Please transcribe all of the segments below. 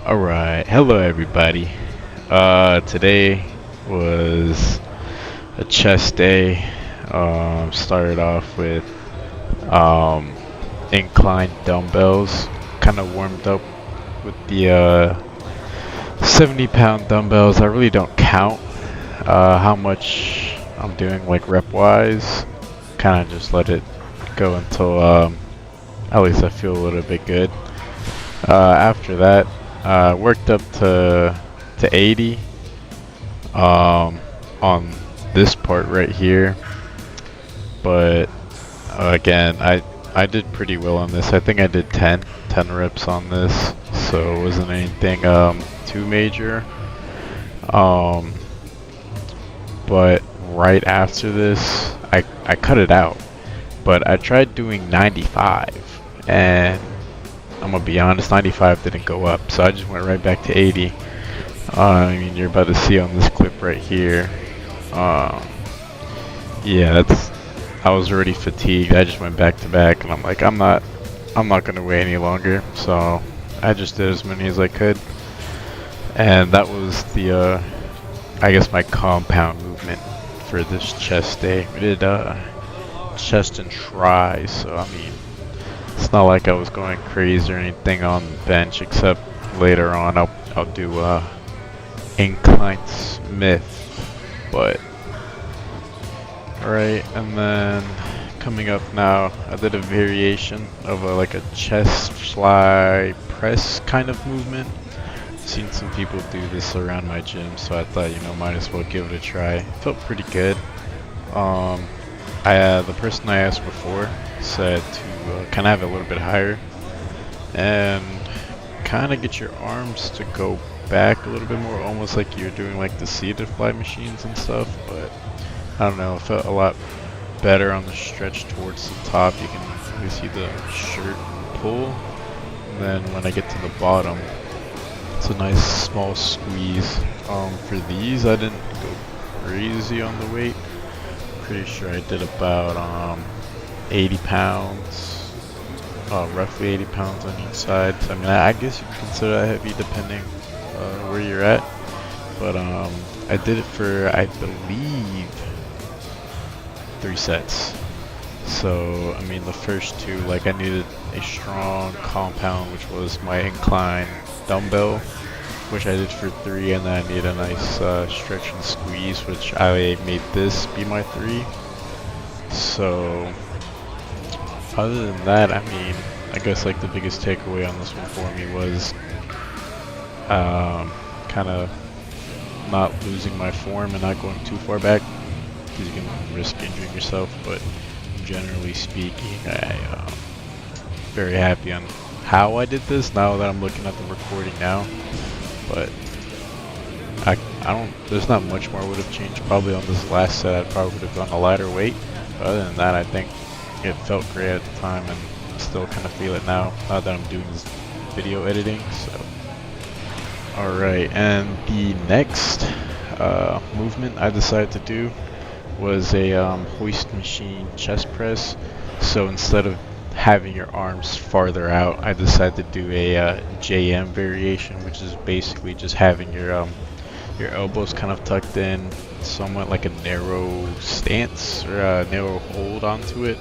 Alright, hello everybody. Today was a chest day. Started off with um, incline dumbbells. Kind of warmed up with the 70-pound dumbbells. I really don't count how much I'm doing like rep-wise. Kind of just let it go until at least I feel a little bit good. After that, worked up to 80 on this part right here, but again, I did pretty well on this. I think I did 10 reps on this, so it wasn't anything too major. Um, but right after this, I cut it out. But I tried doing 95, and I'm gonna be honest, 95 didn't go up, so I just went right back to 80. I mean, you're about to see on this clip right here. Um, yeah, I was already fatigued. I just went back to back, and I'm like, I'm not gonna wait any longer. So I just did as many as I could, and that was the, I guess my compound movement for this chest day. We did chest and tries, so I mean, it's not like I was going crazy or anything on the bench, except later on I'll do incline Smith, but alright. And then coming up now, I did a variation of like a chest fly press kind of movement. Seen some people do this around my gym, so I thought, might as well give it a try. Felt pretty good. The person I asked before said to kind of have it a little bit higher and kind of get your arms to go back a little bit more, almost like you're doing like the seated fly machines and stuff. But I don't know, it felt a lot better on the stretch towards the top. You can really see the shirt pull, and then when I get to the bottom, it's a nice small squeeze. For these, I didn't go crazy on the weight. Pretty sure I did about 80 pounds, roughly 80 pounds on each side. So, I mean, I guess you can consider that heavy depending where you're at. But I did it for, I believe, 3 sets. So, I mean, the first two, like, I needed a strong compound, which was my incline dumbbell, which I did for 3, and then I need a nice stretch and squeeze, which I made this be my 3. So other than that, I mean, I guess like the biggest takeaway on this one for me was kind of not losing my form and not going too far back, because you can risk injuring yourself. But generally speaking, I'm very happy on how I did this now that I'm looking at the recording now. But I don't, there's not much more I would have changed. Probably on this last set I probably would have gone a lighter weight, but other than that, I think it felt great at the time, and still kind of feel it now that I'm doing this video editing. So alright, and the next movement I decided to do was a hoist machine chest press. So instead of having your arms farther out, I decided to do a JM variation, which is basically just having your elbows kind of tucked in, somewhat like a narrow stance or a narrow hold onto it.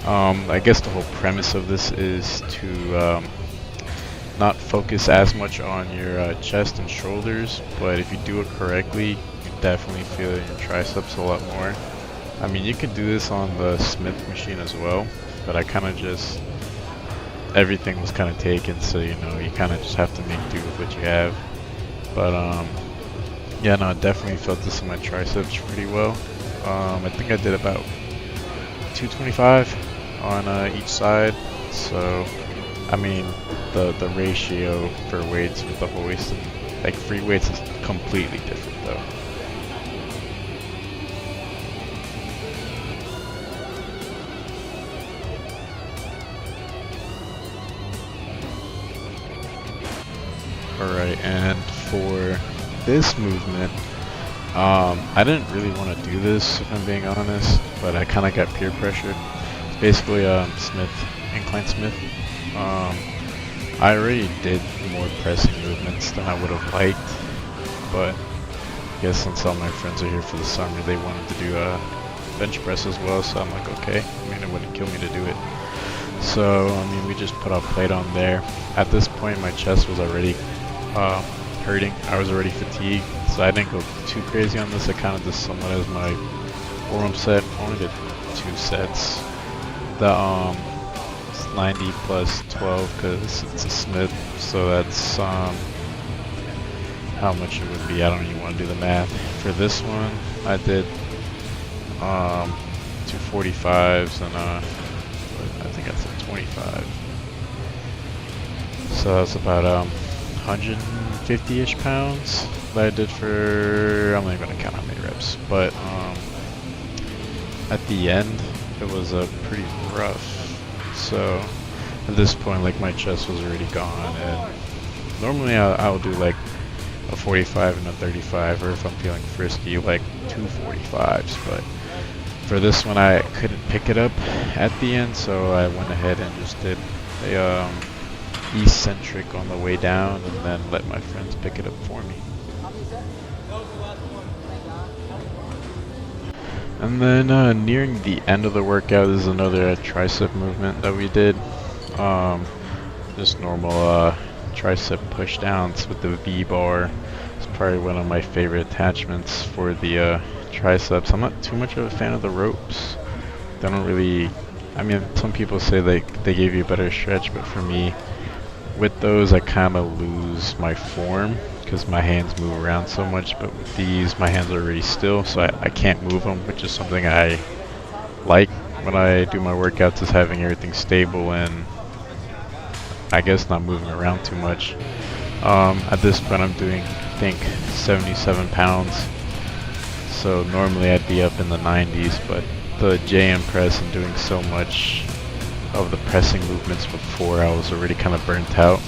I guess the whole premise of this is to not focus as much on your chest and shoulders, but if you do it correctly, you definitely feel it in your triceps a lot more. I mean, you can do this on the Smith machine as well, but I kind of just, everything was kind of taken, so you kind of just have to make do with what you have. But yeah, no, I definitely felt this in my triceps pretty well. I think I did about 225 on each side. So I mean, the ratio for weights with the hoist and like free weights is completely different though. Alright, and for this movement, I didn't really want to do this, if I'm being honest, but I kind of got peer pressured. It's basically Smith, incline Smith. I already did more pressing movements than I would have liked, but I guess since all my friends are here for the summer, they wanted to do a bench press as well, so I'm like, okay. I mean, it wouldn't kill me to do it. So, I mean, we just put our plate on there. At this point, my chest was already hurting. I was already fatigued, so I didn't go too crazy on this. I kind of just somewhat as my warm set. Only did 2 sets. The it's 90 plus 12 because it's a Smith, so that's how much it would be. I don't even want to do the math. For this one, I did 2 45s and I think I said 25. So that's about 150-ish pounds that I did for, I'm not even gonna count how many reps, but at the end it was pretty rough. So at this point, like, my chest was already gone, and normally I'll do like a 45 and a 35, or if I'm feeling frisky, like 2 45s, but for this one I couldn't pick it up at the end, so I went ahead and just did a eccentric on the way down, and then let my friends pick it up for me. And then nearing the end of the workout, this is another tricep movement that we did. Just normal tricep push downs with the V-bar. It's probably one of my favorite attachments for the triceps. I'm not too much of a fan of the ropes. They don't really, I mean, some people say they give you a better stretch, but for me, with those I kind of lose my form because my hands move around so much, but with these my hands are already still, so I can't move them, which is something I like when I do my workouts, is having everything stable and I guess not moving around too much. At this point I'm doing, I think, 77 pounds, so normally I'd be up in the 90s, but the JM press and doing so much of the pressing movements before, I was already kind of burnt out.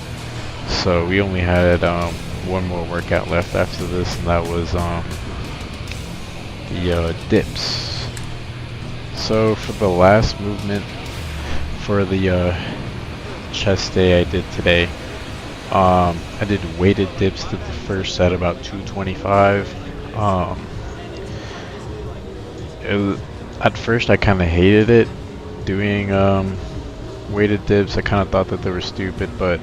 So we only had one more workout left after this, and that was the dips. So for the last movement for the chest day I did today, I did weighted dips to the first set, about 225. At first I kind of hated it doing weighted dips. I kind of thought that they were stupid, but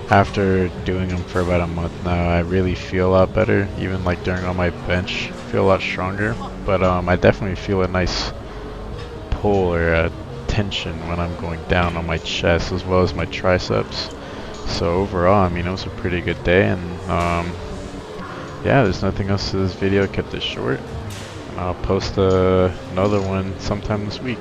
after doing them for about a month now, I really feel a lot better. Even like during on my bench, I feel a lot stronger. But I definitely feel a nice pull or a tension when I'm going down on my chest as well as my triceps. So overall, I mean, it was a pretty good day, and yeah, there's nothing else to this video. Kept it short, and I'll post another one sometime this week.